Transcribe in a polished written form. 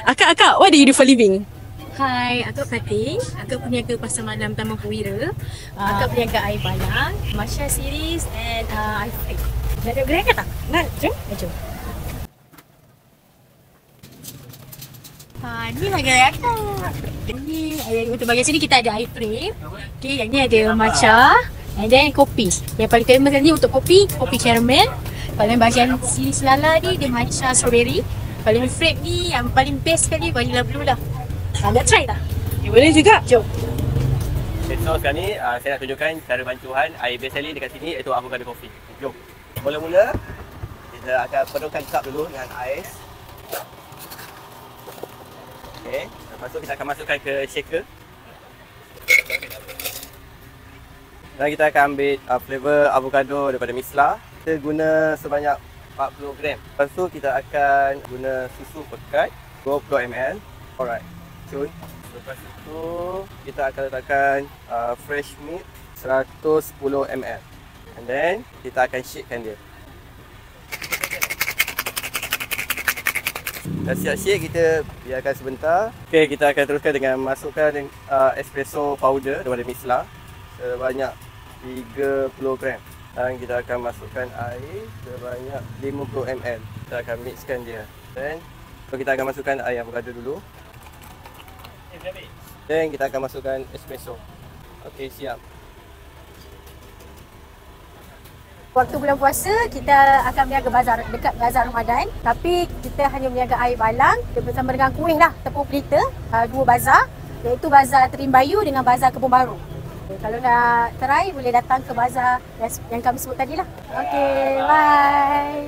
Akak, what do you do for living? Hai, akak Fatih. Akak peniaga pasar malam Taman Purwira. Akak peniaga air balang, Masya series and air free. Nak ada gerai tak? Nak? Jom? Jom. Ni lah gerai akak. Ni untuk bahagian sini kita ada air free. Okay, yang ni ada matcha and then kopi. Yang paling famous ni untuk kopi caramel. Paling bahagian sini selala ni dia matcha strawberry. Paling favorite ni yang paling best sekali vanilla blue lah. Nak try tak? Boleh juga. Jom. Okay, so sekarang ni saya nak tunjukkan cara bancuhan air best selling dekat sini iaitu avocado coffee. Jom. Mula-mula kita akan penuhkan cup dulu dengan ais. Okey, lepas tu kita akan masukkan ke shaker. Dan kita akan ambil flavor avocado daripada Misla. Kita guna sebanyak 40 gram. Lepas tu kita akan guna susu pekat 20 ml. Alright. Cun. Lepas itu kita akan letakkan fresh milk 110 ml. And then kita akan shakekan dia. Dah siap shake, kita biarkan sebentar. Okey, kita akan teruskan dengan masukkan espresso powder daripada Misla sebanyak 30 gram. Dan kita akan masukkan air sebanyak 50 ml. Kita akan mixkan dia. Dan kita akan masukkan air avocado dulu. Dan kita akan masukkan espresso. Okey, siap. Waktu bulan puasa, kita akan berniaga bazar dekat bazar Ramadan. Tapi kita hanya berniaga air balang bersama dengan kuih lah, tepung pelita. Dua bazar, iaitu bazar Terimbayu dengan bazar Kebun Baru. Kalau nak try, boleh datang ke bazar yang kami sebut tadi lah. Okey, bye.